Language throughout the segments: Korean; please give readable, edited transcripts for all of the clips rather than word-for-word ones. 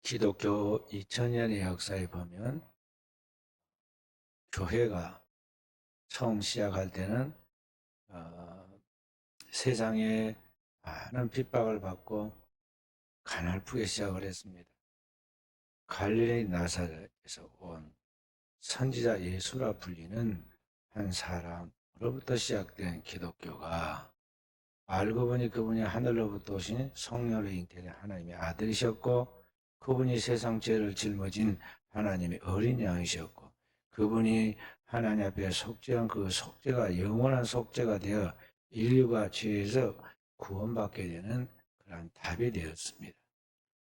기독교 2000년의 역사에 보면 교회가 처음 시작할 때는 세상에 많은 핍박을 받고 가난하게 시작을 했습니다. 갈릴리 나사렛에서 온 선지자 예수라 불리는 한 사람으로부터 시작된 기독교가 알고 보니 그분이 하늘로부터 오신 성령으로 잉태된 하나님의 아들이셨고, 그분이 세상 죄를 짊어진 하나님의 어린 양이셨고, 그분이 하나님 앞에 속죄한 그 속죄가 영원한 속죄가 되어 인류가 죄에서 구원받게 되는 그러한 답이 되었습니다.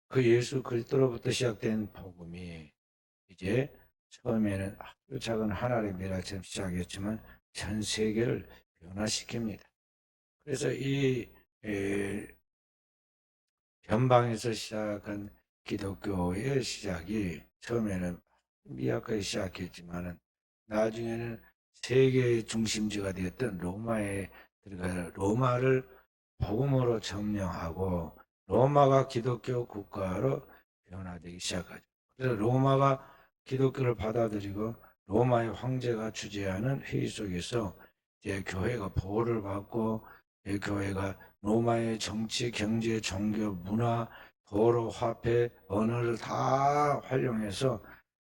그 예수 그리스도로부터 시작된 복음이 이제 처음에는 아주 작은 하나의 미랄처럼 시작했지만 전 세계를 변화시킵니다. 그래서 이 변방에서 시작한 기독교의 시작이 처음에는 미약하게 시작했지만 나중에는 세계의 중심지가 되었던 로마에 들어가서 로마를 복음으로 점령하고 로마가 기독교 국가로 변화되기 시작하죠. 그래서 로마가 기독교를 받아들이고 로마의 황제가 주재하는 회의 속에서 이제 교회가 보호를 받고, 교회가 로마의 정치, 경제, 종교, 문화, 도로, 화폐, 언어를 다 활용해서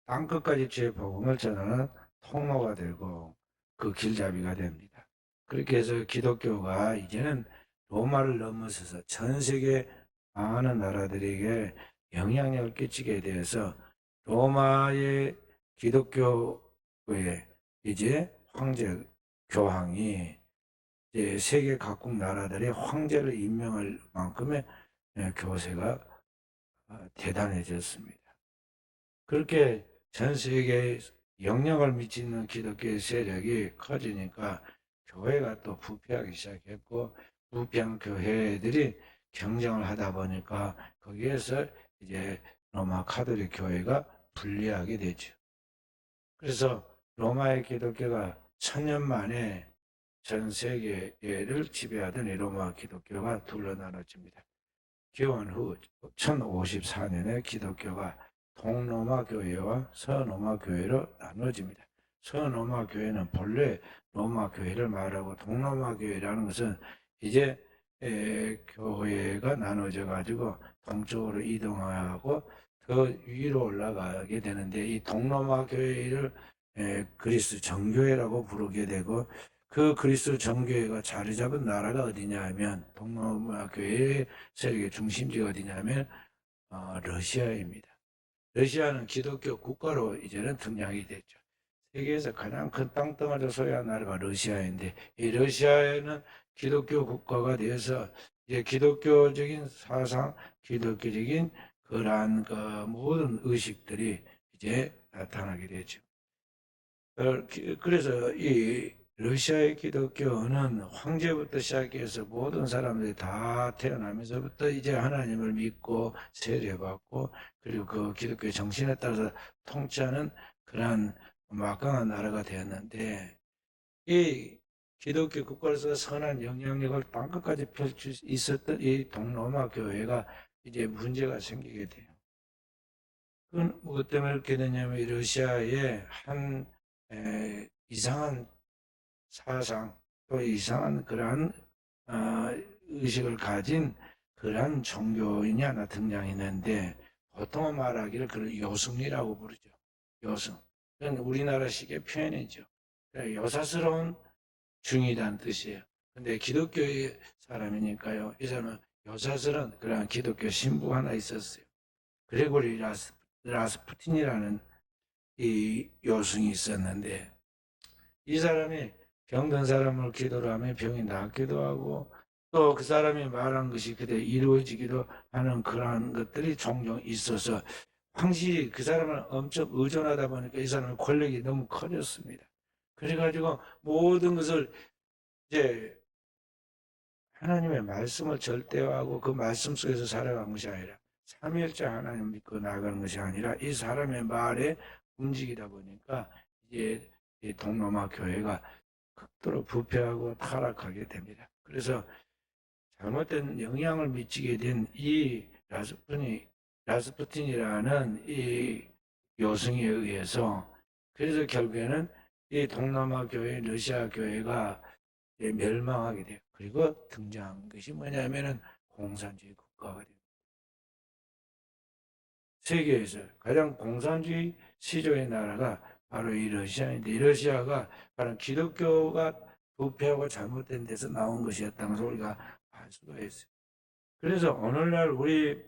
땅끝까지 제 복음을 전하는 통로가 되고 그 길잡이가 됩니다. 그렇게 해서 기독교가 이제는 로마를 넘어서서 전 세계 많은 나라들에게 영향력을 끼치게 되어서 로마의 기독교의 이제 황제 교황이 이제 세계 각국 나라들의 황제를 임명할 만큼의 교세가 대단해졌습니다. 그렇게 전 세계에 영향을 미치는 기독교의 세력이 커지니까 교회가 또 부패하기 시작했고, 부패한 교회들이 경쟁을 하다 보니까 거기에서 이제 로마 카톨릭 교회가 분리하게 되죠. 그래서 로마의 기독교가 1000년 만에 전 세계를 지배하던 이 로마 기독교가 둘로 나눠집니다. 기원 후 1054년에 기독교가 동로마 교회와 서로마 교회로 나눠집니다. 서로마 교회는 본래 로마 교회를 말하고, 동로마 교회라는 것은 이제 교회가 나눠져 가지고 동쪽으로 이동하고 더 위로 올라가게 되는데, 이 동로마 교회를 그리스 정교회라고 부르게 되고, 그 그리스 정교회가 자리 잡은 나라가 어디냐 하면, 동로마 교회의 세력의 중심지가 어디냐면 러시아입니다. 러시아는 기독교 국가로 이제는 등장이 됐죠. 세계에서 가장 큰 땅덩어리를 소유한 나라가 러시아인데, 이 러시아에는 기독교 국가가 되어서 이제 기독교적인 사상, 기독교적인 그러한 그 모든 의식들이 이제 나타나게 되죠. 그래서 이 러시아의 기독교는 황제부터 시작해서 모든 사람들이 다 태어나면서부터 이제 하나님을 믿고 세례받고, 그리고 그 기독교의 정신에 따라서 통치하는 그러한 막강한 나라가 되었는데, 이 기독교 국가로서 선한 영향력을 땅끝까지 펼칠 수 있었던 이 동로마 교회가 이제 문제가 생기게 돼요. 그건 무엇 때문에 그렇게 되냐면, 러시아의 한 이상한 사상, 또 이상한 그러한 의식을 가진 그러한 종교인이 하나 등장했는데, 보통은 말하기를 그걸 요승이라고 부르죠. 요승. 그건 우리나라식의 표현이죠. 요사스러운 중이라는 뜻이에요. 근데 기독교의 사람이니까요, 이 사람은 요사스러운 그러한 기독교 신부 하나 있었어요. 그레고리 라스푸틴이라는 이 요승이 있었는데, 이 사람이 병든 사람을 기도를 하면 병이 낫기도 하고, 또 그 사람이 말한 것이 그대로 이루어지기도 하는 그러한 것들이 종종 있어서, 확실히 그 사람을 엄청 의존하다 보니까 이 사람의 권력이 너무 커졌습니다. 그래가지고 모든 것을 이제 하나님의 말씀을 절대화하고 그 말씀 속에서 살아간 것이 아니라, 삼위일체 하나님 믿고 나아가는 것이 아니라 이 사람의 말에 움직이다 보니까 이제 이 동로마 교회가 극도로 부패하고 타락하게 됩니다. 그래서 잘못된 영향을 미치게 된 이 라스푸틴이 라스푸틴이라는 이 요승에 의해서, 그래서 결국에는 이 동남아 교회, 러시아 교회가 멸망하게 돼요. 그리고 등장한 것이 뭐냐면은 공산주의 국가가 돼요. 세계에서 가장 공산주의 시조의 나라가 바로 이 러시아인데, 이 러시아가 바로 기독교가 부패하고 잘못된 데서 나온 것이었다는 것을 우리가 알 수가 있어요. 그래서 오늘날 우리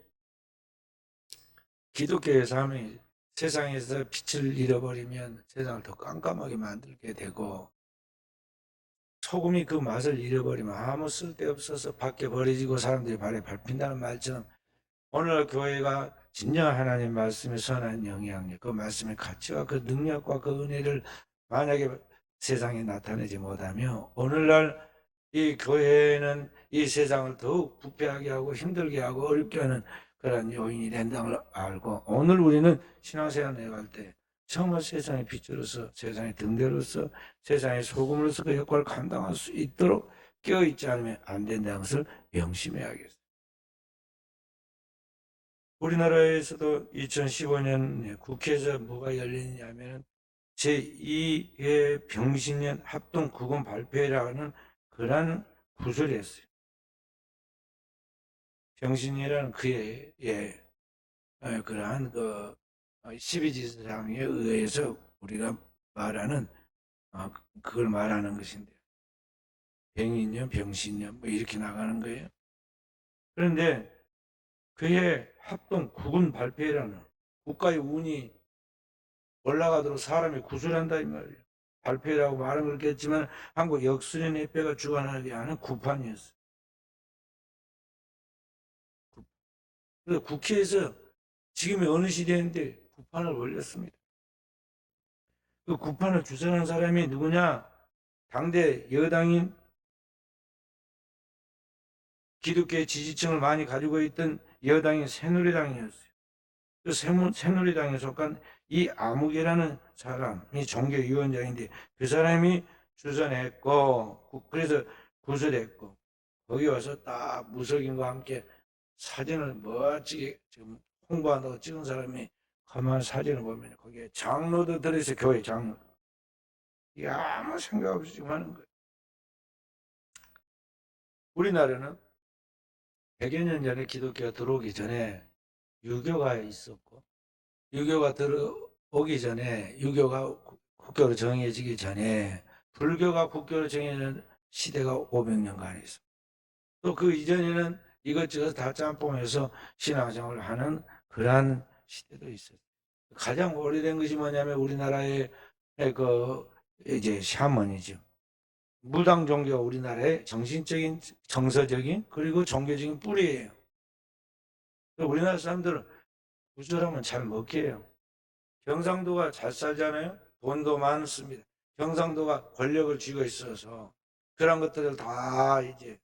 기독교의 삶이 세상에서 빛을 잃어버리면 세상을 더 깜깜하게 만들게 되고, 소금이 그 맛을 잃어버리면 아무 쓸데없어서 밖에 버려지고 사람들이 발에 밟힌다는 말처럼, 오늘날 교회가 진정한 하나님 말씀의 선한 영향력, 그 말씀의 가치와 그 능력과 그 은혜를 만약에 세상에 나타내지 못하며, 오늘날 이 교회는 이 세상을 더욱 부패하게 하고 힘들게 하고 어렵게 하는 그런 요인이 된다는 걸 알고, 오늘 우리는 신앙생활 해갈 때 정말 세상의 빛으로서, 세상의 등대로서, 세상의 소금으로서 그 역할을 감당할 수 있도록 깨어있지 않으면 안 된다는 것을 명심해야겠어요. 우리나라에서도 2015년 국회에서 뭐가 열리냐면 제2회 병신년 합동 구금 발표회라는 그런 구설이 했어요. 병신이라는 그의 그러한 그 12지상에 의해서 우리가 말하는 그걸 말하는 것인데, 병인년, 병신년 뭐 이렇게 나가는 거예요. 그런데 그의 합동 국군 발표회라는, 국가의 운이 올라가도록 사람이 구술한다 이 말이에요. 발표라고 말은 그렇겠지만 한국 역수련 협회가 주관하게 하는 구판이었어요. 그래서 국회에서 지금이 어느 시대인데 구판을 올렸습니다. 그 구판을 주선한 사람이 누구냐? 당대 여당인 기독교의 지지층을 많이 가지고 있던 여당인 새누리당이었어요. 그 새누리당에 속한 이 아무개라는 사람이 종교위원장인데, 그 사람이 주선했고, 그래서 구설했고, 거기 와서 딱 무석인과 함께 사진을 멋지게 지금 홍보한다고 찍은 사람이 가만 사진을 보면 거기에 장로도 들어있어요. 교회 장로. 이게 아무 생각 없이 지금 하는 거예요. 우리나라는 100여 년 전에 기독교가 들어오기 전에 유교가 있었고, 유교가 들어오기 전에, 유교가 국교로 정해지기 전에 불교가 국교로 정해진 시대가 500년간 있어. 또 그 이전에는 이것저것 다 짬뽕해서 신앙생활을 하는 그러한 시대도 있었어요. 가장 오래된 것이 뭐냐면 우리나라의 그 이제 샤머니즘, 무당 종교가 우리나라의 정신적인, 정서적인 그리고 종교적인 뿌리예요. 우리나라 사람들은 구절하면 잘 먹게요. 경상도가 잘 살잖아요. 돈도 많습니다. 경상도가 권력을 쥐고 있어서 그런 것들을 다 이제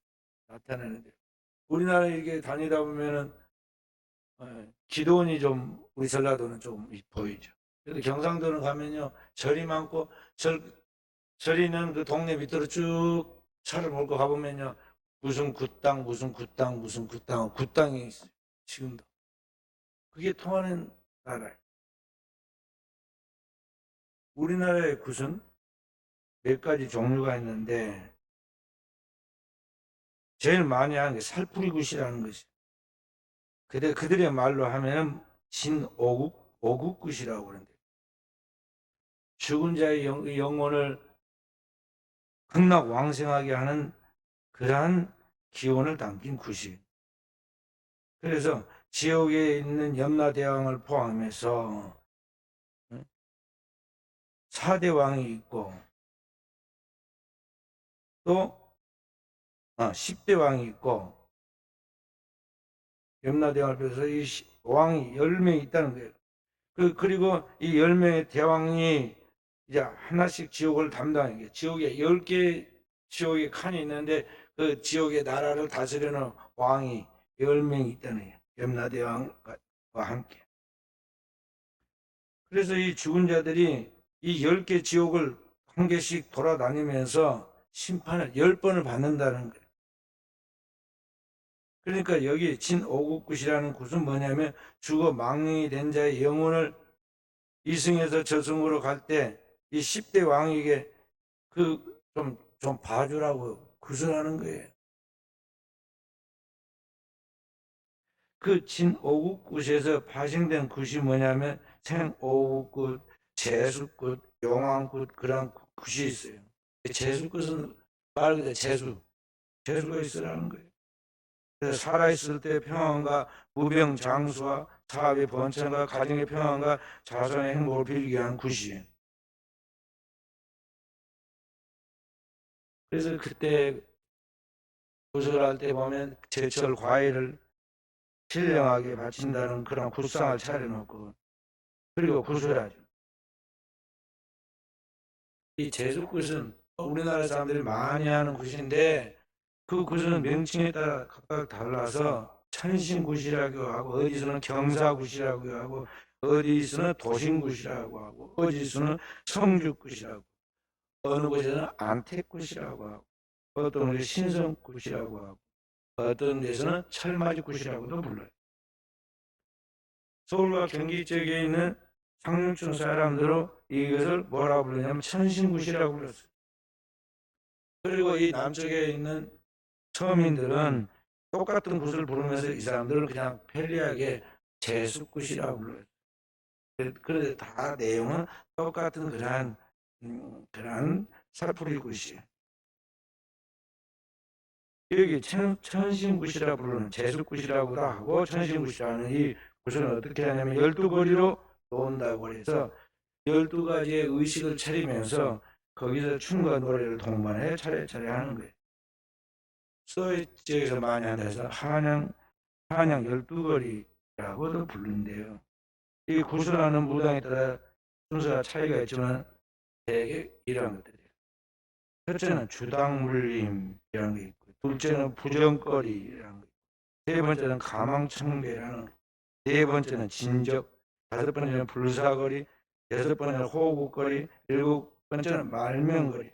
나타내는데, 우리나라 이렇게 다니다 보면은 기도원이 좀 우리 전라도는 좀 보이죠. 그래도 경상도는 가면요 절이 많고, 절이 있는 그 동네 밑으로 쭉 차를 몰고 가보면요 무슨 굿당 무슨 굿당 무슨 굿당 굿당이 있어요. 지금도 그게 통하는 나라예요. 우리나라의 굿은 몇 가지 종류가 있는데, 제일 많이 하는 게 살풀이 굿이라는 것이, 그들의 말로 하면은 진오국, 오국굿이라고 그러는데, 죽은 자의 영혼을 극락왕생하게 하는 그러한 기원을 담긴 굿이. 그래서 지옥에 있는 염라대왕을 포함해서 4대 왕이 있고, 또 10대 왕이 있고, 염라대왕을 비해서 이 왕이 10명이 있다는 거예요. 그리고 이 10명의 대왕이 이제 하나씩 지옥을 담당하는 게, 지옥에 10개 지옥의 칸이 있는데 그 지옥의 나라를 다스리는 왕이 10명이 있다는 거예요. 염라대왕과 함께. 그래서 이 죽은 자들이 이 10개 지옥을 한 개씩 돌아다니면서 심판을 10번을 받는다는 거예요. 그러니까 여기 진오국굿이라는 굿은 뭐냐면 죽어 망령이 된 자의 영혼을 이승에서 저승으로 갈 때 이 10대 왕에게 좀 봐주라고 굿을 하는 거예요. 그 진오국굿에서 파생된 굿이 뭐냐면 생오국굿, 재수굿, 용왕굿 그런 굿이 있어요. 재수굿은 말 그대로 재수가 있으라는 거예요. 그래서 살아있을 때 평안과 무병장수와 사업의 번창과 가정의 평안과 자손의 행복을 빌기 위한 굿이에요. 그래서 그때 구슬할 때 보면 제철 과일을 신령하게 바친다는 그런 굿상을 차려놓고 그리고 구슬하죠. 이 제수굿은 우리나라 사람들이 많이 하는 굿인데 그 굿은 명칭에 따라 각각 달라서 천신굿이라고 하고 어디서는 경사굿이라고 하고 어디서는 도신굿이라고 하고 어디서는 성주굿이라고 어느 곳에서는 안택굿이라고 하고 어떤 곳에 신성굿이라고 하고 어떤 데서는 철맞이굿이라고도 불러요. 서울과 경기 지역에 있는 상륙촌 사람들은 이것을 뭐라고 부르냐면 천신굿이라고 불렀어요. 그리고 이 남쪽에 있는 서민들은 똑같은 굿을 부르면서 이 사람들은 그냥 편리하게 제수굿이라고 불러요. 그런데 다 내용은 똑같은 그러한 살풀이 굿이에요. 여기 천신굿이라 부르는 제수굿이라고도 하고 천신굿이라는 이 굿은 어떻게 하냐면 12거리로 놓은다고 해서 12가지의 의식을 차리면서 거기서 춤과 노래를 동반해 차례차례 하는 거예요. 서해 지역에서 많이 한다 해서 한양 12거리라고도 부르는데요. 이 구슬하는 무당에 따라 순서가 차이가 있지만 대개 이런 것들이에요. 첫째는 주당물림이라는 게 있고, 둘째는 부정거리라는 게 있고, 세 번째는 가망청배라는, 네 번째는 진적, 다섯 번째는 불사거리, 여섯 번째는 호국거리, 일곱 번째는 말명거리,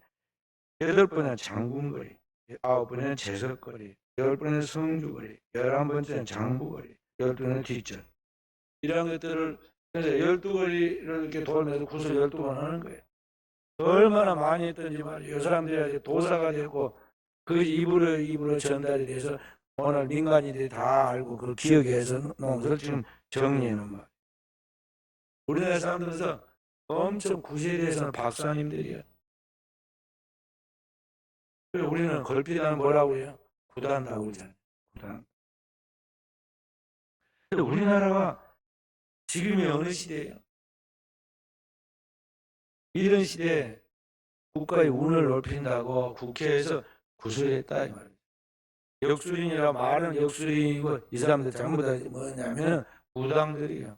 여덟 번째는 장군거리, 아홉 번째는 제석거리, 열 번째는 성주거리, 11번째는 장부거리, 12번째는 뒷전. 이런 것들을 그래서 12거리를 이렇게 돌면서 구슬 12번 하는 거예요. 얼마나 많이 했던지 말이에요. 이 사람들이 도사가 되고 그 입으로 전달이 돼서 오늘 민간인들이 다 알고 그 기억해서 놓은 것을 지금 정리해 놓은 말이에요. 우리나라 사람들에서 엄청 구슬에 대해서는 박사님들이에요. 그리고 우리는 걸핏하면 뭐라고 해요? 구단다고 그러잖아요. 구단. 근데 우리나라가 지금이 어느 시대예요? 이런 시대에 국가의 운을 높인다고 국회에서 구술했다 이 말이에요. 역술인이라 말은 역술인이고 이 사람들 전부 다 뭐냐면 무당들이에요.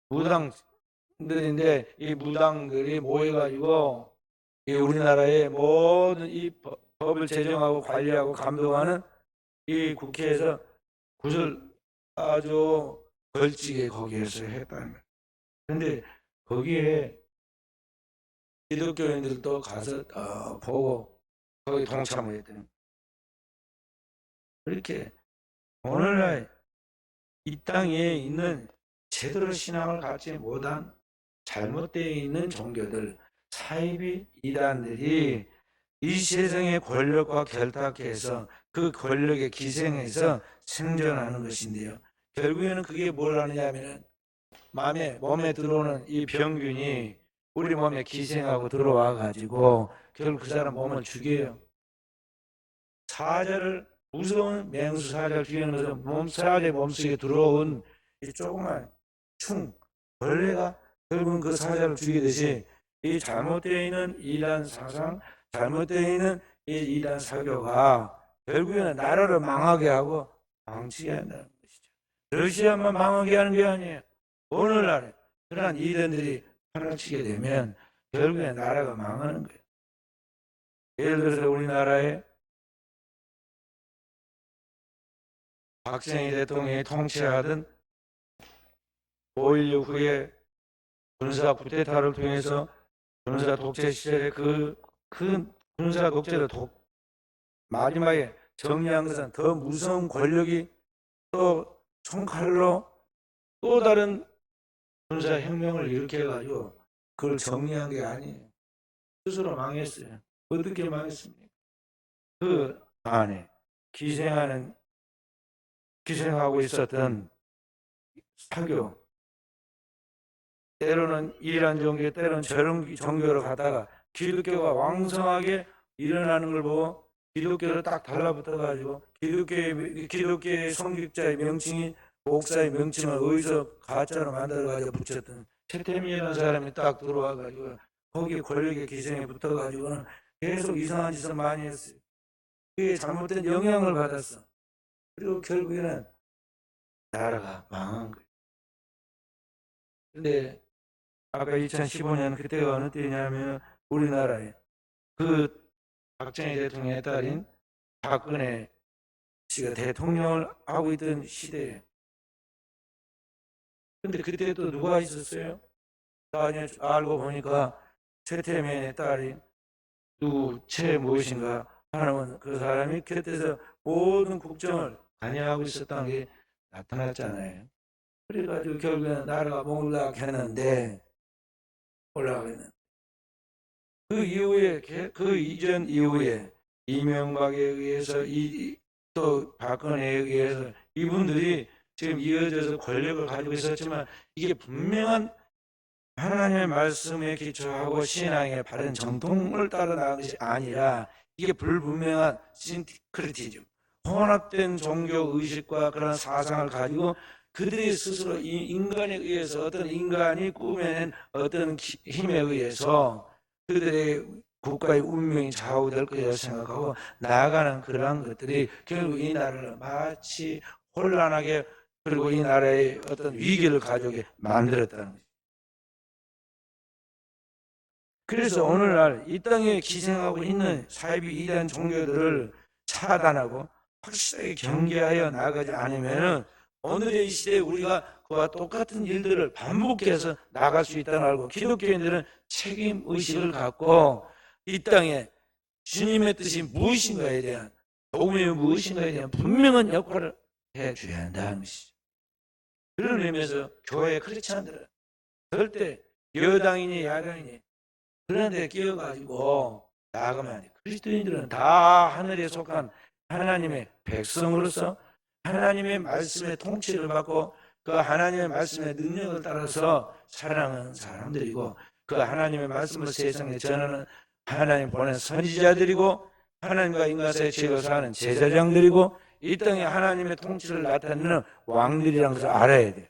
무당들인데 이 무당들이 모여가지고 이 우리나라의 모든 이 법을 제정하고 관리하고 감독하는 이 국회에서 굿을 아주 걸치게 거기에서 했다는 거예요. 그런데 거기에 기독교인들도 가서 보고 거기 동참을 했더니 그렇게 오늘날 이 땅에 있는 제대로 신앙을 갖지 못한 잘못되어 있는 종교들, 사이비 이단들이 이 세상의 권력과 결탁해서 그 권력에 기생해서 생존하는 것인데요. 결국에는 그게 뭘 하느냐면 몸에 들어오는 이 병균이 우리 몸에 기생하고 들어와 가지고 결국 그 사람 몸을 죽여요. 사자를 무서운 맹수 사자를 죽이는 것은 사자의 몸속에 들어온 이 조그만 벌레가 결국은 그 사자를 죽이듯이 이 잘못되어 있는 이단 사상, 잘못되어 있는 이 이단 사교가 결국에는 나라를 망하게 하고 망치게 한다는 것이죠. 러시아만 망하게 하는 게 아니에요. 오늘날에 그러한 이단들이 판을 치게 되면 결국에 나라가 망하는 거예요. 예를 들어서 우리나라에 박정희 대통령이 통치하던 5.16 후에 군사 쿠데타를 통해서 군사 독재 시절에 그 군사 독재를 마지막에 정리한 것은 더 무서운 권력이 또 총칼로 또 다른 군사혁명을 일으켜가지고 그걸 정리한 게 아니에요. 스스로 망했어요. 어떻게 망했습니까? 그 안에 기생하고 있었던 사교, 때로는 이란 종교, 때로는 저런 종교로 가다가 기독교가 왕성하게 일어나는 걸 보고 기독교를 딱 달라붙어가지고 기독교의 성직자의 명칭이 목사의 명칭을 어디서 가짜로 만들어가지고 붙였던 최태민이라는 사람이 딱 들어와가지고 거기에 권력의 기생에 붙어가지고는 계속 이상한 짓을 많이 했어요. 그게 잘못된 영향을 받았어. 그리고 결국에는 나라가 망한 거예요. 근데 아까 2015년 그때가 어느 때냐면 우리나라에 그 박정희 대통령의 딸인 박근혜 씨가 대통령을 하고 있던 시대에, 근데 그때 또 누가 있었어요? 나중에 알고 보니까 최태민의 딸인 최 무엇인가 하는 그 사람이 곁에서 모든 국정을 관여하고 있었다는 게 나타났잖아요. 그래가지고 결국에는 나라가 몰락했는데 올라가는 그 이후에 그 이전 이후에 이명박에 의해서 또 박근혜에 의해서 이분들이 지금 이어져서 권력을 가지고 있었지만 이게 분명한 하나님의 말씀에 기초하고 신앙의 바른 정통을 따라 나간 것이 아니라 이게 불분명한 신크리티즘, 혼합된 종교 의식과 그런 사상을 가지고 그들이 스스로 이 인간에 의해서 어떤 인간이 꾸며낸 어떤 힘에 의해서 그들의 국가의 운명이 좌우될 것이라고 생각하고 나아가는 그러한 것들이 결국 이 나라를 마치 혼란하게 그리고 이 나라의 어떤 위기를 가져오게 만들었다는 거죠. 그래서 오늘날 이 땅에 기생하고 있는 사이비 이단 종교들을 차단하고 확실하게 경계하여 나가지 않으면 오늘의 이 시대에 우리가 그와 똑같은 일들을 반복해서 나갈 수 있다는 걸 알고 기독교인들은 책임의식을 갖고 이 땅에 주님의 뜻이 무엇인가에 대한 복음이 무엇인가에 대한 분명한 역할을 해줘야 한다는 것이죠. 그런 의미에서 교회 크리스찬들은 절대 여당이니 야당이니 그런 데 끼어가지고 나아가면 안 돼. 그리스도인들은 다 하늘에 속한 하나님의 백성으로서 하나님의 말씀의 통치를 받고 그 하나님의 말씀의 능력을 따라서 살아가는 사람들이고 그 하나님의 말씀을 세상에 전하는 하나님 보낸 선지자들이고 하나님과 인간 사이의 죄를 사는 제사장들이고 이 땅에 하나님의 통치를 나타내는 왕들이라는 것을 알아야 돼.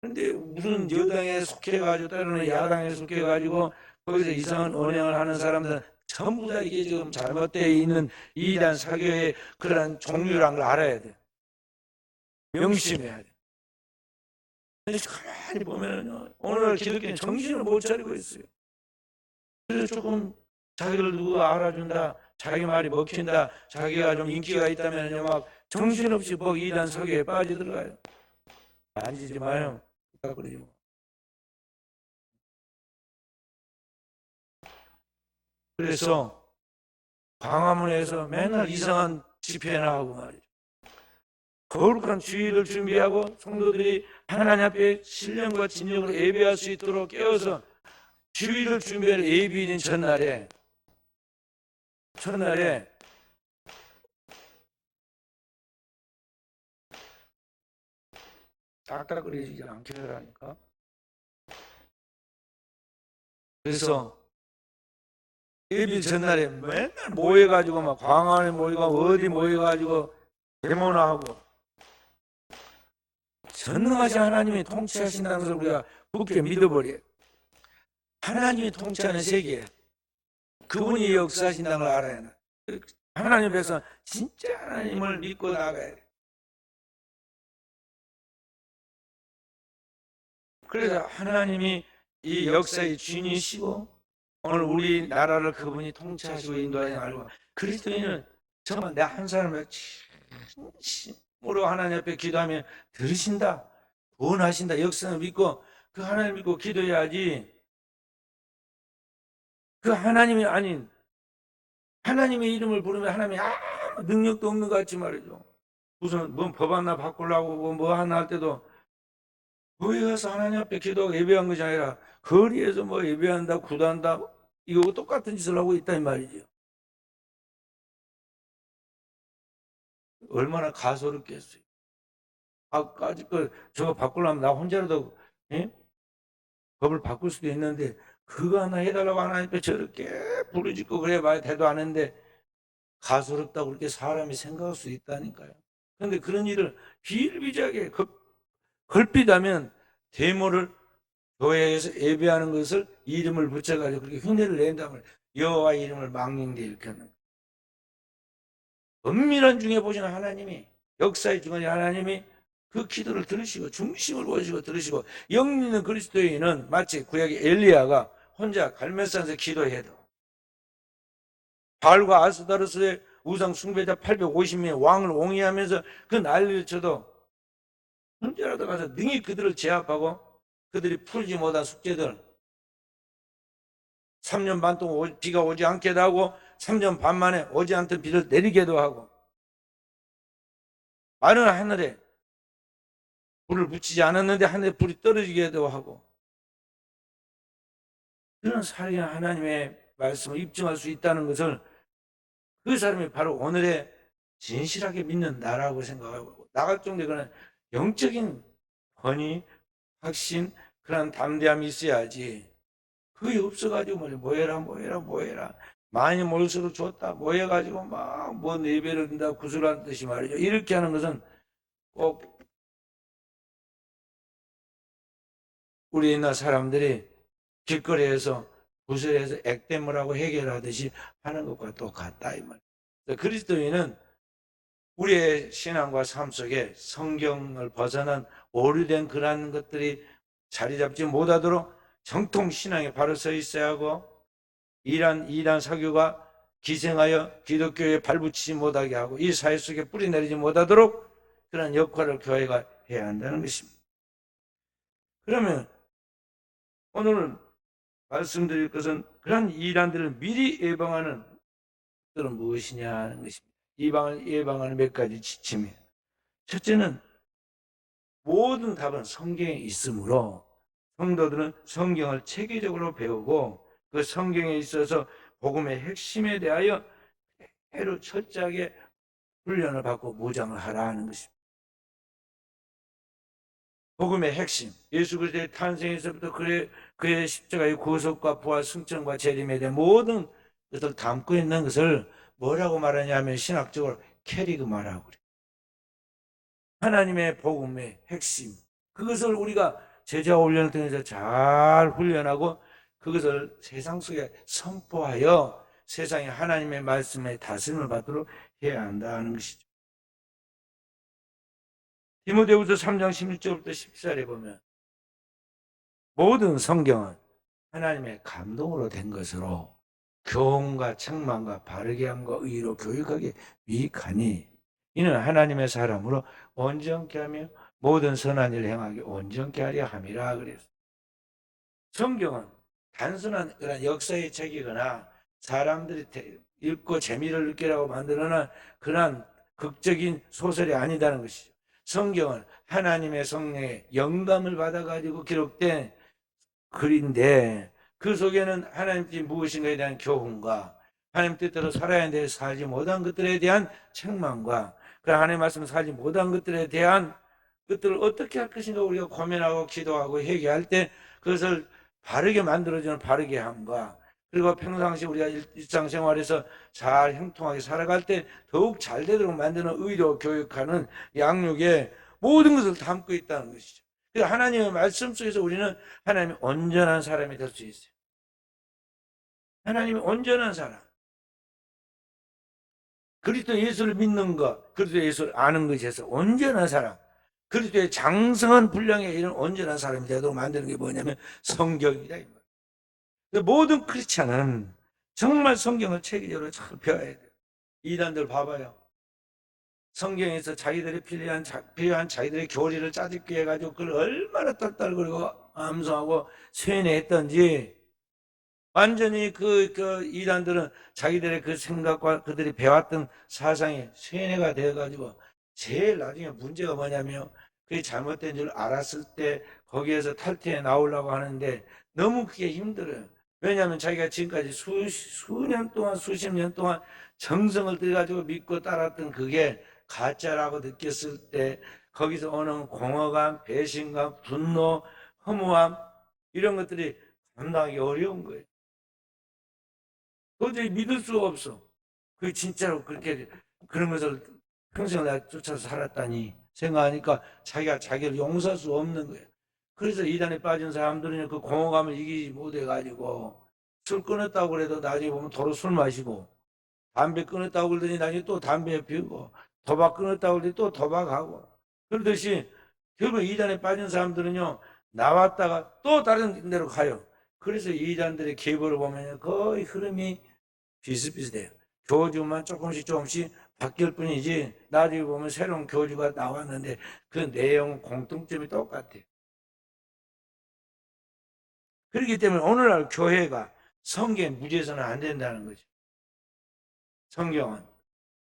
그런데 무슨 여당에 속해가지고 때로는 야당에 속해가지고 거기서 이상한 언행을 하는 사람들은 전부 다 이게 지금 잘못되어 있는 이단 사교의 그러한 종류라는 걸 알아야 돼. 명심해야 돼. 그래서 가만히 보면 오늘 기독교는 정신을 못 차리고 있어요. 그래서 조금 자기를 누가 알아준다, 자기 말이 먹힌다, 자기가 좀 인기가 있다면 막 정신없이 이단 사교에 빠져들어가요. 만지지 마요. 그러지 뭐. 그래서 광화문에서 맨날 이상한 집회나 하고 말이죠. 거룩한 주일을 준비하고 성도들이 하나님 앞에 신령과 진정으로 예배할 수 있도록 깨워서 주일을 준비할 예비인 전날에 딱딱거리지 않게 하라니까. 그래서 예비 전날에 맨날 모여가지고 막 광화문에 모여가지고 어디 모여가지고 데모나 하고 전능하신 하나님이 통치하신다는 것을 우리가 굳게 믿어버려요. 하나님이 통치하는 세계, 그분이 역사하신다는 걸 알아야 돼. 하나님 백성 진짜 하나님을 믿고 나가야 돼. 그래서 하나님이 이 역사의 주인이시고 오늘 우리나라를 그분이 통치하시고 인도하는 알고 그리스도인은 정말 내 한 사람을 진심으로 하나님 앞에 기도하면 들으신다, 원하신다, 역사를 믿고 그 하나님 믿고 기도해야지. 그 하나님이 아닌 하나님의 이름을 부르면 하나님이 아무 능력도 없는 것 같이 말이죠. 무슨 뭐 법 하나 바꾸려고 뭐 하나 할 때도 교회 가서 하나님 앞에 기도하고 예배한 것이 아니라 거리에서 뭐 예배한다 구단한다 이거 똑같은 짓을 하고 있다 이 말이죠. 얼마나 가소롭겠어요. 아직 저거 바꾸려면 나 혼자라도 예? 법을 바꿀 수도 있는데 그거 하나 해달라고 하나님께 저렇게 부르짖고 그래 봐야 대도 안 했는데 가소롭다고 그렇게 사람이 생각할 수 있다니까요. 그런데 그런 일을 비일비재하게 걸핏하면 데모를 교회에서 예배하는 것을 이름을 붙여가지고 그렇게 흉내를 낸다면 여호와 이름을 망령되 일컫는 거예요. 은밀한 중에 보시는 하나님이 역사의 중간에 하나님이 그 기도를 들으시고 중심을 보시고 들으시고 영리 있는 그리스도인은 마치 구약의 엘리야가 혼자 갈멜산에서 기도해도 바알과 아스타로스의 우상 숭배자 850명의 왕을 옹이하면서 그 난리를 쳐도 혼자라도 가서 능히 그들을 제압하고 그들이 풀지 못한 숙제들 3년 반 동안 비가 오지 않게도 하고 3년 반 만에 오지 않던 비를 내리게도 하고 마른 하늘에 불을 붙이지 않았는데 하늘에 불이 떨어지게도 하고 그런 살인한 하나님의 말씀을 입증할 수 있다는 것을 그 사람이 바로 오늘의 진실하게 믿는 나라고 생각하고 나갈 정도의 그런 영적인 권위, 확신, 그런 담대함이 있어야지 그게 없어가지고 뭐해라 많이 모일수록 좋다 모여가지고 막 뭐 예배를 든다 구슬하는 듯이 말이죠. 이렇게 하는 것은 꼭 우리 옛날 사람들이 길거리에서 구슬해서 액땜을 하고 해결하듯이 하는 것과 똑같다 이 말이에요. 그리스도인은 우리의 신앙과 삶 속에 성경을 벗어난 오류된 그러한 것들이 자리 잡지 못하도록 정통 신앙에 바로 서 있어야 하고 이란 사교가 기생하여 기독교에 발붙이지 못하게 하고 이 사회 속에 뿌리 내리지 못하도록 그런 역할을 교회가 해야 한다는 것입니다. 그러면 오늘 말씀드릴 것은 그런 이란들을 미리 예방하는 것들은 무엇이냐 하는 것입니다. 이방을 예방하는 몇 가지 지침이에요. 첫째는 모든 답은 성경에 있으므로 성도들은 성경을 체계적으로 배우고 그 성경에 있어서 복음의 핵심에 대하여 대로 철저하게 훈련을 받고 무장을 하라 하는 것입니다. 복음의 핵심, 예수 그리스도의 탄생에서부터 그의 십자가의 구속과 부활, 승천과 재림에 대한 모든 것을 담고 있는 것을 뭐라고 말하냐면 신학적으로 캐리그마라고 그래요. 하나님의 복음의 핵심, 그것을 우리가 제자 훈련을 통해서 잘 훈련하고 그것을 세상 속에 선포하여 세상에 하나님의 말씀에 다스림을 받도록 해야 한다는 것이죠. 디모데후서 3장 16절부터 14절에 보면 모든 성경은 하나님의 감동으로 된 것으로 교훈과 책망과 바르게 함과 의로 교육하게 유익하니 이는 하나님의 사람으로 온전케 하며 모든 선한 일을 행하게 온전케 하려 함이라 그랬어요. 성경은 단순한 그런 역사의 책이거나 사람들이 읽고 재미를 느끼라고 만들어낸 그런 극적인 소설이 아니다는 것이죠. 성경은 하나님의 성령의 영감을 받아가지고 기록된 글인데 그 속에는 하나님 뜻이 무엇인가에 대한 교훈과 하나님 뜻대로 살아야 하는데 살지 못한 것들에 대한 책망과 그 하나님의 말씀 살지 못한 것들에 대한 것들을 어떻게 할 것인가 우리가 고민하고 기도하고 회개할 때 그것을 바르게 만들어주는 바르게 함과 그리고 평상시 우리가 일상생활에서 잘 형통하게 살아갈 때 더욱 잘 되도록 만드는 의로 교육하는 양육에 모든 것을 담고 있다는 것이죠. 그래서 하나님의 말씀 속에서 우리는 하나님의 온전한 사람이 될 수 있어요. 하나님의 온전한 사람. 그리스도 예수를 믿는 것, 그리스도 예수를 아는 것에서 온전한 사람. 그리스도의 장성한 분량에 이런 온전한 사람이 되도록 만드는 게 뭐냐면 성경이다. 모든 크리스찬은 정말 성경을 체계적으로 잘 배워야 돼요. 이단들 봐봐요. 성경에서 자기들이 필요한 자기들의 교리를 짜집기 해가지고 그걸 얼마나 떨떨거리고 암송하고 세뇌했던지 완전히 그 이단들은 자기들의 그 생각과 그들이 배웠던 사상이 세뇌가 되어가지고 제일 나중에 문제가 뭐냐면 그게 잘못된 줄 알았을 때 거기에서 탈퇴해 나오려고 하는데 너무 그게 힘들어요. 왜냐하면 자기가 지금까지 수년 동안 수십 년 동안 정성을 들여가지고 믿고 따랐던 그게 가짜라고 느꼈을 때 거기서 오는 공허감, 배신감, 분노, 허무함 이런 것들이 감당하기 어려운 거예요. 도저히 믿을 수가 없어. 그 진짜로 그렇게 그런 것을 평생을 나 쫓아서 살았다니 생각하니까 자기가 자기를 용서할 수 없는 거예요. 그래서 이단에 빠진 사람들은 그 공허감을 이기지 못해가지고 술 끊었다고 그래도 나중에 보면 도로 술 마시고 담배 끊었다고 그러더니 나중에 또 담배 피우고 도박 끊었다고 그러더니 또 도박하고 그러듯이 결국 이단에 빠진 사람들은요 나왔다가 또 다른 데로 가요. 그래서 이단들의 계보를 보면 거의 흐름이 비슷비슷해요. 교주만 조금씩 바뀔 뿐이지 나중에 보면 새로운 교주가 나왔는데 그 내용 공통점이 똑같아요. 그렇기 때문에 오늘날 교회가 성경에 무지해서는 안 된다는 거죠. 성경은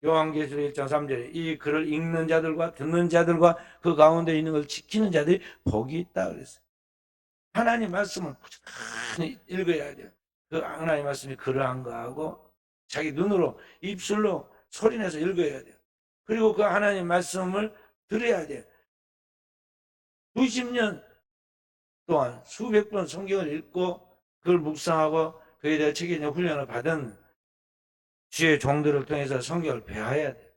요한계시록 1장 3절에 이 글을 읽는 자들과 듣는 자들과 그 가운데 있는 걸 지키는 자들이 복이 있다 그랬어요. 하나님 말씀을 꾸준히 읽어야 돼요. 그 하나님 말씀이 그러한 거하고 자기 눈으로 입술로 소리내서 읽어야 돼요. 그리고 그 하나님 말씀을 들어야 돼요. 수십 년 동안 수백 번 성경을 읽고 그걸 묵상하고 그에 대해 책임있는 훈련을 받은 주의 종들을 통해서 성경을 배워야 돼요.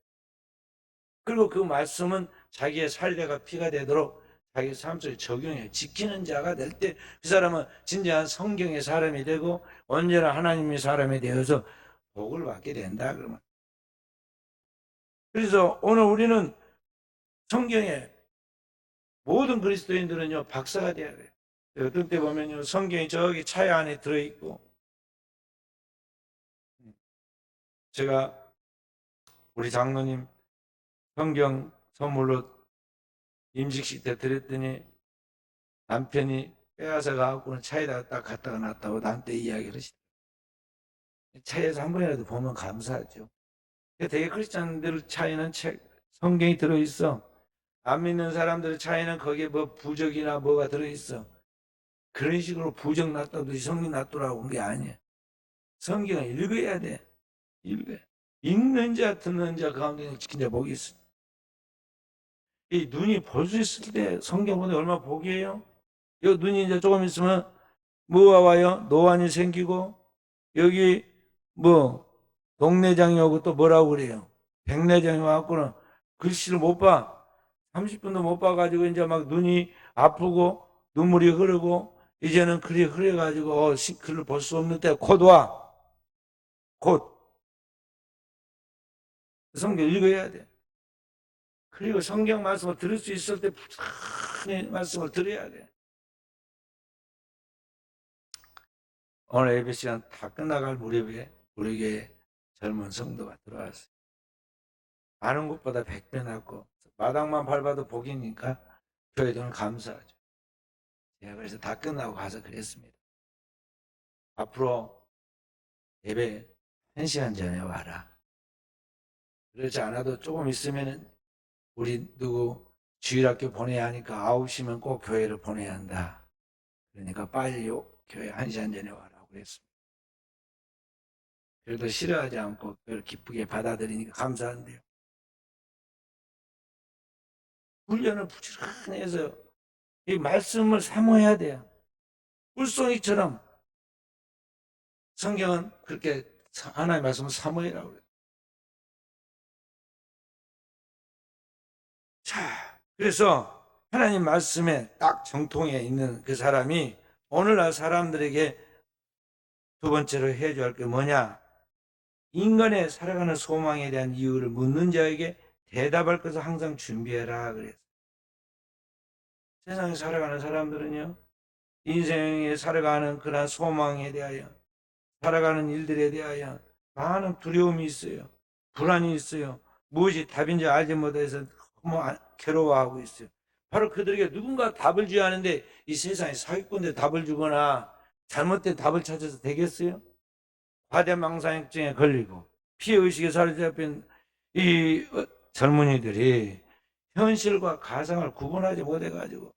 그리고 그 말씀은 자기의 살대가 피가 되도록 자기 삶 속에 적용해 지키는 자가 될 때 그 사람은 진정한 성경의 사람이 되고 언제나 하나님의 사람이 되어서 복을 받게 된다. 그러면 그래서 오늘 우리는 성경에 모든 그리스도인들은요 박사가 돼야 돼요. 어떤 때 보면요 성경이 저기 차에 안에 들어있고 제가 우리 장로님 성경 선물로 임직식 때 드렸더니 남편이 빼앗아 가갖고는 차에다가 딱 갖다가 놨다고 나한테 이야기를 하시더라고요. 차에서 한 번이라도 보면 감사하죠. 되게 크리스찬들 차에는 책, 성경이 들어있어. 안 믿는 사람들 차에는 거기에 뭐 부적이나 뭐가 들어있어. 그런 식으로 부적 놨다든지 성경 놨더라고 그게 아니에요. 성경을 읽어야 돼. 읽어야. 읽는 자 듣는 자 가운데 지킨 자 복이 있어. 이 눈이 볼 수 있을 때 성경 보는 얼마나 복이에요. 이 눈이 이제 조금 있으면 뭐가 와요? 노안이 생기고 여기 뭐 동내장이 오고 또 뭐라고 그래요? 백내장이 와갖고는 글씨를 못 봐. 30분도 못 봐가지고 이제 막 눈이 아프고 눈물이 흐르고 이제는 글이 흐려가지고 글을 볼 수 없는 때 곧 와. 곧. 성경 읽어야 돼. 그리고 성경 말씀을 들을 수 있을 때 부지런히 말씀을 들어야 돼. 오늘 예배 시간 다 끝나갈 무렵에 우리 교회 젊은 성도가 들어왔어요. 아는 것보다 100배 낫고 마당만 밟아도 복이니까 교회들은 감사하죠. 제가 그래서 다 끝나고 가서 그랬습니다. 앞으로 예배 1시간 전에 와라. 그렇지 않아도 조금 있으면 우리 누구 주일학교 보내야 하니까 9시면 꼭 교회를 보내야 한다. 그러니까 빨리 교회 1시간 전에 와라 그랬습니다. 그래도 싫어하지 않고 그걸 기쁘게 받아들이니까 감사한데요. 훈련을 부지런히 해서 이 말씀을 사모해야 돼요. 꿀송이처럼 성경은 그렇게 하나님의 말씀을 사모해라고 그래요. 자, 그래서 하나님 말씀에 딱 정통해 있는 그 사람이 오늘날 사람들에게 두 번째로 해줘야 할 게 뭐냐? 인간의 살아가는 소망에 대한 이유를 묻는 자에게 대답할 것을 항상 준비해라 그랬어요. 세상에 살아가는 사람들은요, 인생에 살아가는 그런 소망에 대하여, 살아가는 일들에 대하여 많은 두려움이 있어요. 불안이 있어요. 무엇이 답인지 알지 못해서 너무 괴로워하고 있어요. 바로 그들에게 누군가 답을 줘야 하는데 이 세상에 사기꾼들 답을 주거나 잘못된 답을 찾아서 되겠어요? 과대망상증에 걸리고 피해의식에 사로잡힌 이 젊은이들이 현실과 가상을 구분하지 못해가지고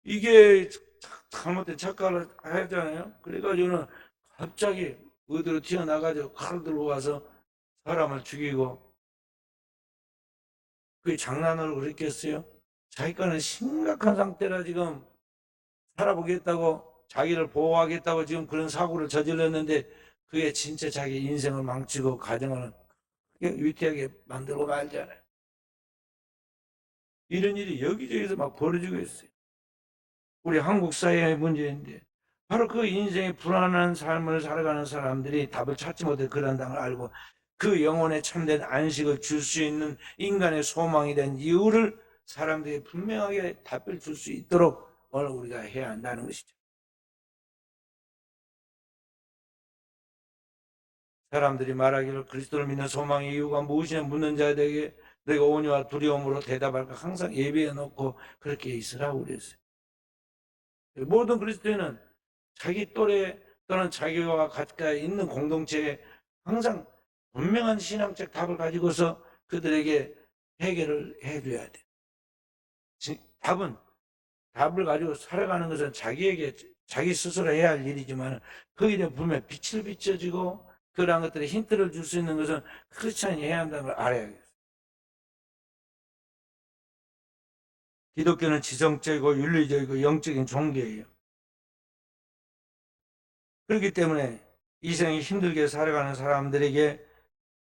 이게 잘못된 착각을 하잖아요. 그래가지고는 갑자기 어디로 튀어나가지고 칼 들고 와서 사람을 죽이고, 그게 장난으로 그랬겠어요? 자기 거는 심각한 상태라 지금 살아보겠다고, 자기를 보호하겠다고 지금 그런 사고를 저질렀는데, 그게 진짜 자기 인생을 망치고 가정을 위태하게 만들고 말잖아요. 이런 일이 여기저기서 막 벌어지고 있어요. 우리 한국 사회의 문제인데, 바로 그 인생의 불안한 삶을 살아가는 사람들이 답을 찾지 못해 그런다는 걸 알고, 그 영혼에 참된 안식을 줄 수 있는 인간의 소망이 된 이유를 사람들이 분명하게 답을 줄 수 있도록 오늘 우리가 해야 한다는 것이죠. 사람들이 말하기를 그리스도를 믿는 소망의 이유가 무엇이냐 묻는 자들에게 내가 온유와 두려움으로 대답할까 항상 예비해 놓고 그렇게 있으라고 그랬어요. 모든 그리스도인은 자기 또래 또는 자기와 가까이 있는 공동체에 항상 분명한 신앙적 답을 가지고서 그들에게 해결을 해줘야 돼요. 답을 가지고 살아가는 것은 자기에게 자기 스스로 해야 할 일이지만 그 일에 분명 빛을 비춰주고 그러한 것들에 힌트를 줄 수 있는 것은 크리스찬이 해야 한다는 걸 알아야겠어요. 기독교는 지성적이고 윤리적이고 영적인 종교예요. 그렇기 때문에 이 생이 힘들게 살아가는 사람들에게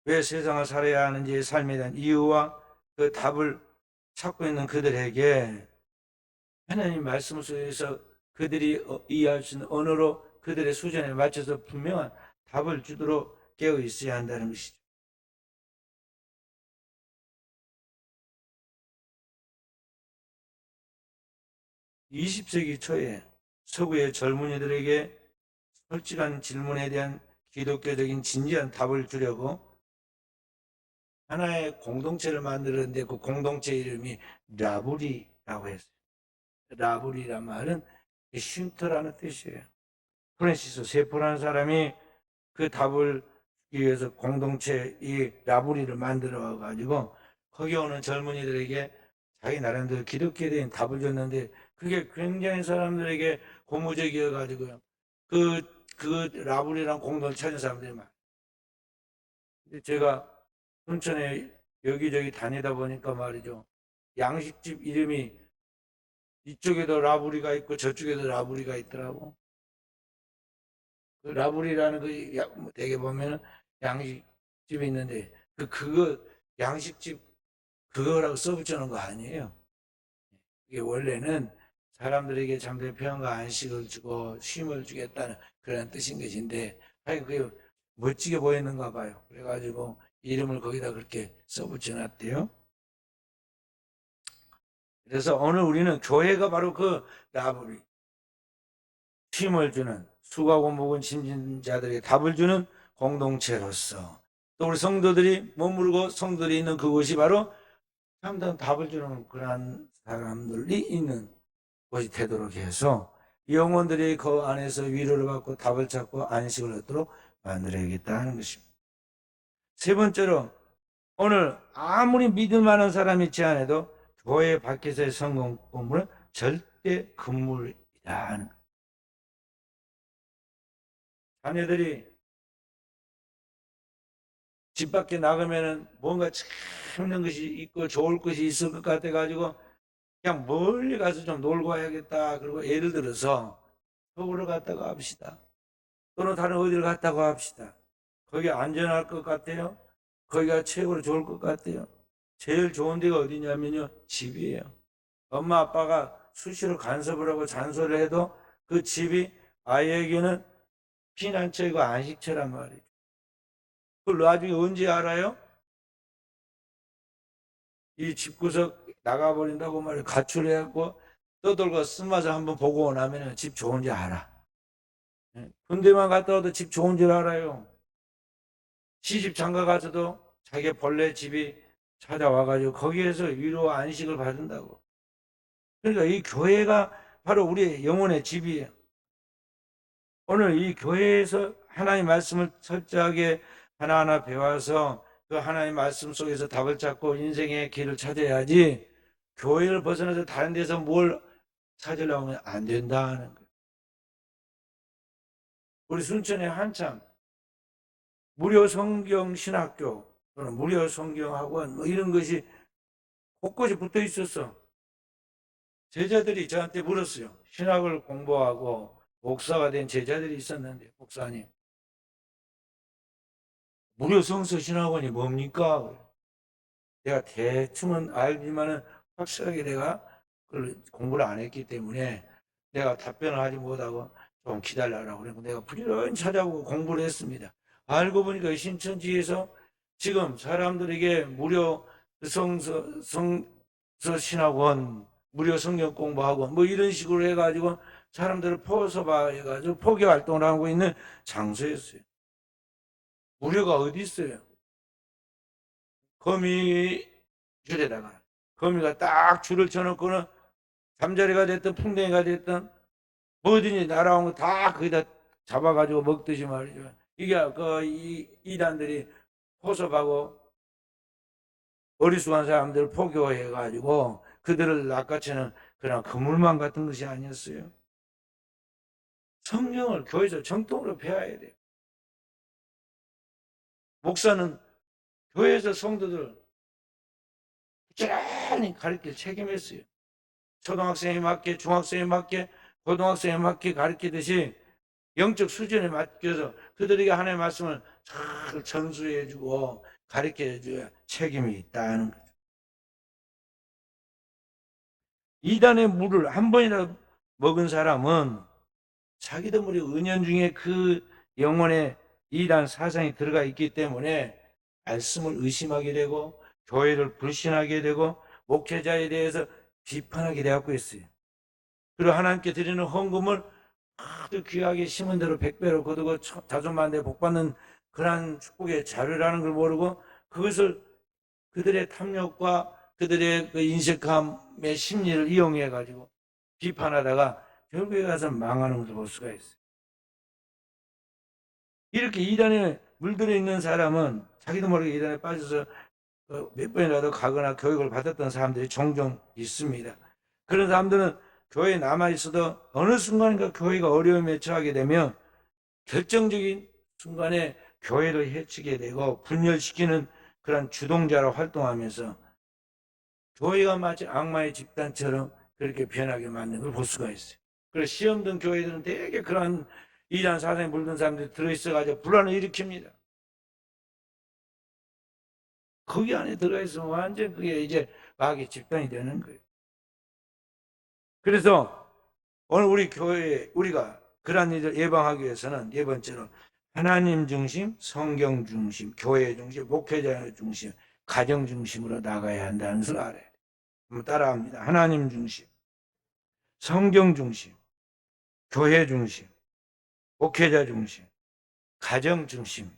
왜 세상을 살아야 하는지의 삶에 대한 이유와 그 답을 찾고 있는 그들에게 하나님 말씀 속에서 그들이 이해할 수 있는 언어로 그들의 수준에 맞춰서 분명한 답을 주도록 깨어 있어야 한다는 것이죠. 20세기 초에 서구의 젊은이들에게 솔직한 질문에 대한 기독교적인 진지한 답을 주려고 하나의 공동체를 만들었는데 그 공동체 이름이 라브리라고 했어요. 라브리란 말은 쉼터라는 뜻이에요. 프랜시스 세포라는 사람이 그 답을 주기 위해서 공동체 이 라브리를 만들어 가지고 거기 오는 젊은이들에게 자기 나름대로 기독교에 대한 답을 줬는데 그게 굉장히 사람들에게 고무적이어 가지고요. 그 라브리란 공동체 찾은 사람들이 많아요. 제가 순천에 여기저기 다니다 보니까 말이죠. 양식집 이름이 이쪽에도 라브리가 있고 저쪽에도 라브리가 있더라고. 그 라브리라는 그 되게 보면은 양식집이 있는데 그거 양식집 그거라고 써붙여 놓은 거 아니에요. 이게 원래는 사람들에게 잠들의 평안과 안식을 주고 쉼을 주겠다는 그런 뜻인 것인데 하여간 그게 멋지게 보이는가 봐요. 그래가지고 이름을 거기다 그렇게 써붙여 놨대요. 그래서 오늘 우리는 교회가 바로 그 라브리 쉼을 주는 수고하고 묵은 짐진 자들에게 답을 주는 공동체로서 또 우리 성도들이 머무르고 성도들이 있는 그곳이 바로 참된 답을 주는 그러한 사람들이 있는 곳이 되도록 해서 영혼들이 그 안에서 위로를 받고 답을 찾고 안식을 얻도록 만들어야겠다는 것입니다. 세 번째로 오늘 아무리 믿을 만한 사람이 있지 않아도 교회 밖에서의 성공 꿈은 절대 금물이다. 자녀들이 집 밖에 나가면은 뭔가 재밌는 것이 있고 좋을 것이 있을 것 같아가지고 그냥 멀리 가서 좀 놀고 와야겠다. 그리고 예를 들어서 서울을 갔다가 합시다. 또는 다른 어디를 갔다고 합시다. 거기 안전할 것 같아요? 거기가 최고로 좋을 것 같아요? 제일 좋은 데가 어디냐면요. 집이에요. 엄마 아빠가 수시로 간섭을 하고 잔소리를 해도 그 집이 아이에게는 피난처이고 안식처란 말이에요. 그걸 나중에 언제 알아요? 이 집구석 나가버린다고 말이에요. 가출해갖고 떠돌고 쓴맛을 한번 보고 나면 집 좋은지 알아. 군대만 갔다 와도 집 좋은 줄 알아요. 시집 장가 가서도 자기 본래 집이 찾아와가지고 거기에서 위로와 안식을 받는다고. 그러니까 이 교회가 바로 우리의 영혼의 집이에요. 오늘 이 교회에서 하나님 말씀을 철저하게 하나하나 배워서 그 하나님 말씀 속에서 답을 찾고 인생의 길을 찾아야지, 교회를 벗어나서 다른 데서 뭘 찾으려고 하면 안 된다는 거예요. 우리 순천에 한참 무료 성경 신학교 또는 무료 성경 학원 뭐 이런 것이 곳곳에 붙어 있었어. 제자들이 저한테 물었어요. 신학을 공부하고 목사가 된 제자들이 있었는데, 목사님, 무료 성서 신학원이 뭡니까? 내가 대충은 알지만은 확실하게 내가 그걸 공부를 안 했기 때문에 내가 답변을 하지 못하고 좀 기다려라고 그러고 내가 부지런히 찾아보고 공부를 했습니다. 알고 보니까 신천지에서 지금 사람들에게 무료 성서 신학원, 무료 성경 공부학원 뭐 이런 식으로 해가지고 사람들을 포섭해가지고 포교 활동을 하고 있는 장소였어요. 무료가 어디 있어요? 거미줄에다가 거미가 딱 줄을 쳐놓고는 잠자리가 됐든 풍뎅이가 됐든 뭐든지 날아온 거 다 거기다 잡아가지고 먹듯이 말이죠. 이게 그 이단들이 포섭하고 어리숙한 사람들을 포교해가지고 그들을 낚아채는 그런 그물망 같은 것이 아니었어요. 성경을 교회에서 정통으로 배워야 돼요. 목사는 교회에서 성도들 꾸준히 가르칠 책임이 있어요. 초등학생에 맞게, 중학생에 맞게, 고등학생에 맞게 가르치듯이 영적 수준에 맞춰서 그들에게 하나님의 말씀을 잘 전수해주고 가르쳐줘야 책임이 있다는 거죠. 이단의 물을 한 번이라도 먹은 사람은 자기도 모르게 은연중에 그 영혼에 이단 사상이 들어가 있기 때문에 말씀을 의심하게 되고 교회를 불신하게 되고 목회자에 대해서 비판하게 되고 있어요. 그리고 하나님께 드리는 헌금을 아주 귀하게 심은 대로 100배로 거두고 자손만대 복받는 그러한 축복의 자료라는 걸 모르고 그것을 그들의 탐욕과 그들의 그 인색함의 심리를 이용해 가지고 비판하다가 결국에 가서 망하는 것을 볼 수가 있어요. 이렇게 이단에 물들어 있는 사람은 자기도 모르게 이단에 빠져서 몇 번이라도 가거나 교육을 받았던 사람들이 종종 있습니다. 그런 사람들은 교회에 남아있어도 어느 순간인가 교회가 어려움에 처하게 되면 결정적인 순간에 교회를 해치게 되고 분열시키는 그런 주동자로 활동하면서 교회가 마치 악마의 집단처럼 그렇게 변하게 만드는 걸 볼 수가 있어요. 그래서 시험 든 교회들은 되게 그런 이단 사상에 물든 사람들이 들어있어가지고 불안을 일으킵니다. 거기 안에 들어가 있으면 완전 그게 이제 마귀의 집단이 되는 거예요. 그래서 오늘 우리 교회에 우리가 그러한 일을 예방하기 위해서는 네 번째로 하나님 중심, 성경 중심, 교회 중심, 목회자 중심, 가정 중심으로 나가야 한다는 것을 알아야 돼요. 한번 따라합니다. 하나님 중심, 성경 중심, 교회 중심, 목회자 중심, 가정 중심.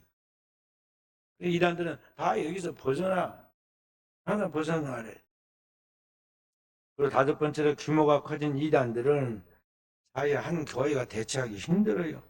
이단들은 다 여기서 항상 벗어나야 돼. 그리고 다섯 번째로 규모가 커진 이단들은 아예 한 교회가 대체하기 힘들어요.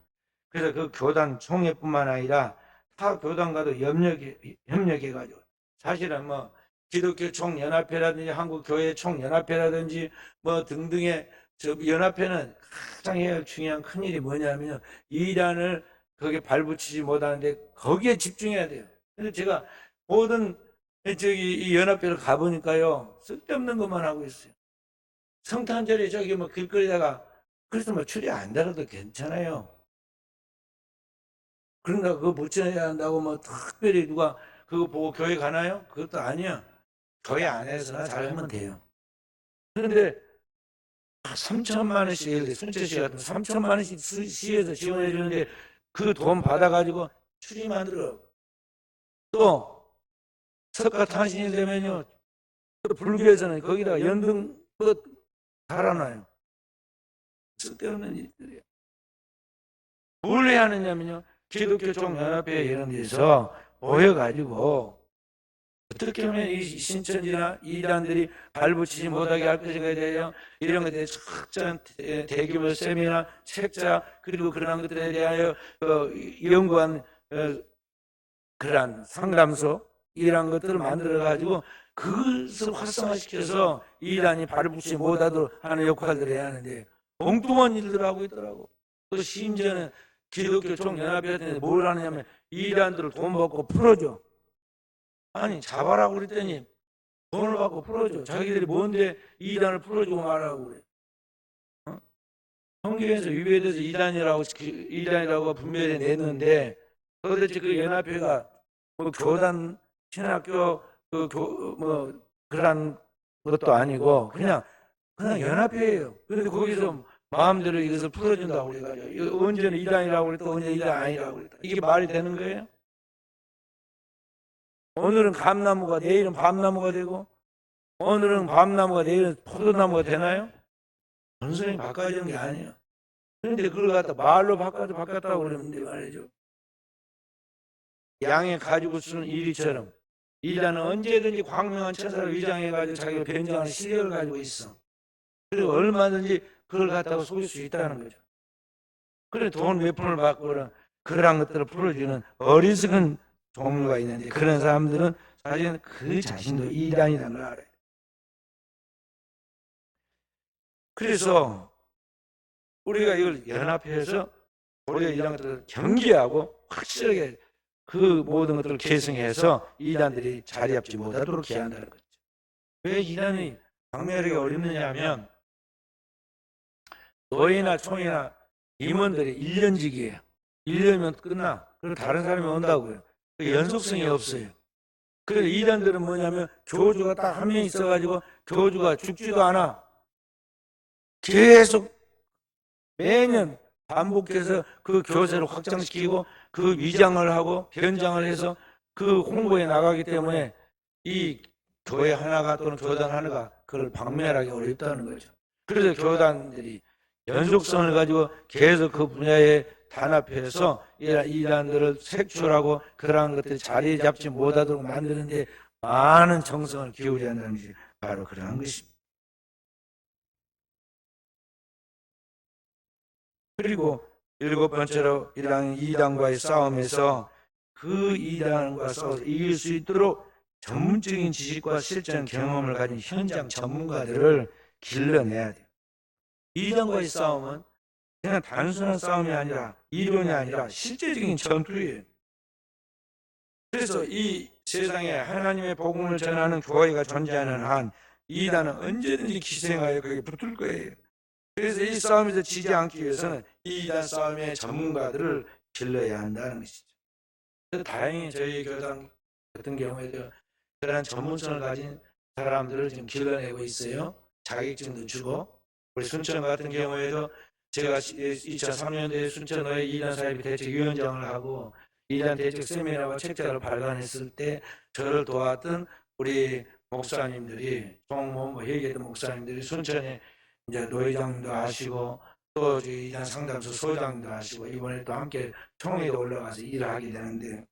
그래서 그 교단 총회뿐만 아니라 타 교단과도 협력해가지고 사실은 뭐 기독교 총연합회라든지 한국교회 총연합회라든지 뭐 등등의 저 연합회는 가장 해야 중요한 큰 일이 뭐냐면 이단을 거기에 발붙이지 못하는데 거기에 집중해야 돼요. 근데 제가 모든 이 연합회를 가보니까요 쓸데없는 것만 하고 있어요. 성탄절에 저기 뭐 길거리다가 그래서 뭐 추리 안 달아도 괜찮아요. 그런가 그거 붙여야 한다고 뭐 특별히 누가 그거 보고 교회 가나요? 그것도 아니야. 교회 안에서나 잘하면 돼요. 그런데 3천만 원씩 예를 들어 순천시 같은 3천만 원씩 시에서 지원해 주는데 그 돈 받아가지고 추리 만들어. 또 석가탄신일 되면요 또 불교에서는 거기다가 연등 뭐 달아놔요. 쓸데없는 일들이에요. 뭘 해야 하느냐면요 기독교 총연합회 이런 데서 모여가지고 어떻게 하면 이 신천지나 이단들이 발붙이지 못하게 할 것인가에 대하여 이런 것에 대해 철저한 대규모 세미나, 책자 그리고 그러한 것들에 대하여 연구한 그러한 상담소 이러한 것들을 만들어 가지고 그것을 활성화시켜서 이단이 발붙이지 못하도록 하는 역할들을 해야 하는데 엉뚱한 일들을 하고 있더라고. 또 심지어는 기독교 총연합회한테 뭘 하느냐면 이단들을 돈 받고 풀어줘. 아니 잡아라고 그랬더니 돈을 받고 풀어줘. 자기들이 뭔데 이단을 풀어주고 말하고 그래. 성경에서 위배돼서 이단이라고 분별해 냈는데 도대체 그 연합회가 뭐 교단 신학교 그런 것도 아니고 그냥 연합회예요. 그런데 거기서 마음대로 이것을 풀어준다고 그래가지고 언제는 이단이라고 그랬다 언제는 이단 아니라고 그랬다. 이게 말이 되는 거예요? 오늘은 감나무가 내일은 밤나무가 되고 오늘은 밤나무가 내일은 포도나무가 되나요? 전선이 바꿔지는 게 아니에요. 그런데 그걸 갖다 말로 바꿨다고 그러는데 말이죠. 양의 가지고 쓰는 이리처럼 이단은 언제든지 광명한 천사를 위장해가지고 자기가 변장하는 시력을 가지고 있어. 그리고 얼마든지 그걸 갖다가 속일 수 있다는 거죠. 그래 돈 몇 푼을 받고 그런 것들을 풀어주는 어리석은 종류가 있는데 그런 사람들은 사실은 그 자신도 이단이라는 걸 알아요. 그래서 우리가 이걸 연합해서 우리가 이런 것들을 경계하고 확실하게 그 모든 것들을 계승해서 이단들이 자리 잡지 못하도록 해야 한다는 거죠. 왜 이단이 박멸하기 어렵느냐 하면 노예나 총이나 임원들이 1년직이에요. 1년이면 끝나. 그리고 다른 사람이 온다고요. 연속성이 없어요. 그래서 이단들은 뭐냐면 교주가 딱 한 명 있어가지고 교주가 죽지도 않아. 계속 매년 반복해서 그 교세를 확장시키고 그 위장을 하고 변장을 해서 그 홍보에 나가기 때문에 이 교회 하나가 또는 교단 하나가 그걸 박멸하기 어렵다는 거죠. 그래서 교단들이 연속성을 가지고 계속 그 분야에 단합해서 이단들을 색출하고 그러한 것들이 자리 잡지 못하도록 만드는데 많은 정성을 기울여야 한다는 것이 바로 그러한 것입니다. 그리고 7번째로 이단과의 싸움에서 그 이단과 싸워서 이길 수 있도록 전문적인 지식과 실전 경험을 가진 현장 전문가들을 길러내야 돼요. 이단과의 싸움은 그냥 단순한 싸움이 아니라 이론이 아니라 실제적인 전투예요. 그래서 이 세상에 하나님의 복음을 전하는 교회가 존재하는 한 이단은 언제든지 기생하여 거기에 붙을 거예요. 그래서 이 싸움에서 지지 않기 위해서는 이단 싸움의 전문가들을 길러야 한다는 것이죠. 다행히 저희 교단 같은 경우에도 그런 전문성을 가진 사람들을 지금 길러내고 있어요. 자격증도 주고 우리 순천 같은 경우에도 제가 2003년도에 순천의 이단 사이비 대책위원장을 하고 이단 대책 세미나와 책자를 발간했을 때 저를 도왔던 우리 목사님들이 종모 회계도 목사님들이 순천에 이제 노회장도 하시고 또 이단 상담소 소장도 하시고 이번에 또 함께 총회도 올라가서 일을 하게 되는데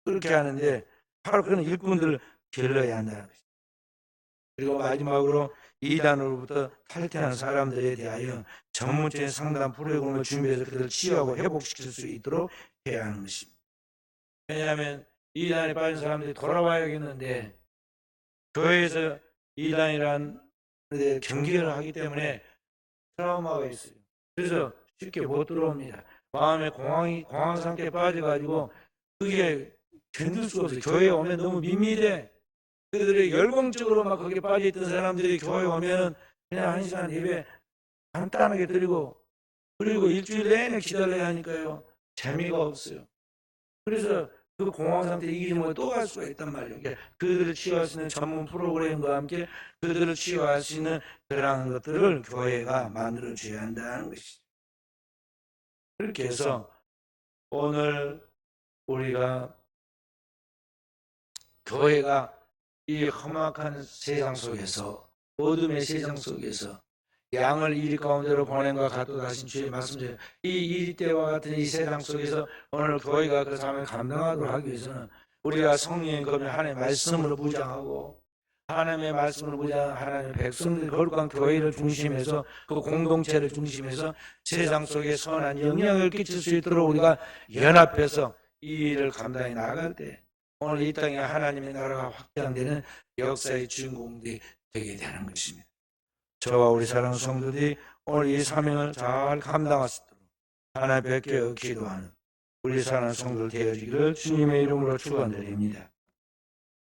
그렇게 하는데 바로 그런 일꾼들을 길러야 한다는 것이죠. 그리고 마지막으로 이단으로부터 탈퇴한 사람들에 대하여 전문적인 상담 프로그램을 준비해서 그들을 치유하고 회복시킬 수 있도록 해야 하는 것입니다. 왜냐하면 이단에 빠진 사람들이 돌아와야겠는데 교회에서 이단이란 경계를 하기 때문에 트라우마가 있어요. 그래서 쉽게 못 들어옵니다. 마음의 공황 상태에 빠져가지고 그게 견딜 수가 없어요. 교회에 오면 너무 밋밋해. 그들이 열광적으로 막 거기에 빠져있던 사람들이 교회에 오면은 그냥 1시간 예배 간단하게 드리고 그리고 일주일 내내 기다려야 하니까요. 재미가 없어요. 그래서 그 공황 상태 이기지 못해 또 갈 수가 있단 말이에요. 그러니까 그들을 치유할 수 있는 전문 프로그램과 함께 그들을 치유할 수 있는 그러한 것들을 교회가 만들어줘야 한다는 것이죠. 그렇게 해서 오늘 우리가 교회가 이 험악한 세상 속에서 어둠의 세상 속에서 양을 이리 가운데로 보낸 것 같도다 하신 주의 말씀대로 이 이리 때와 같은 이 세상 속에서 오늘 교회가 그 삶을 감당하도록 하기 위해서는 우리가 성령의 검에 하나님의 말씀으로 무장하고 하나님의 말씀을 무장한 하나님의 백성들 거룩한 교회를 중심해서 그 공동체를 중심해서 세상 속에 선한 영향을 끼칠 수 있도록 우리가 연합해서 이 일을 감당해 나갈 때 오늘 이 땅에 하나님의 나라가 확장되는 역사의 주인공들이 되게 되는 것입니다. 저와 우리 사랑하는 성도들이 오늘 이 사명을 잘 감당할 수 있도록 하나님 뵙게 기도하는 우리 사랑하는 성도들 되어지기를 주님의 이름으로 축원드립니다.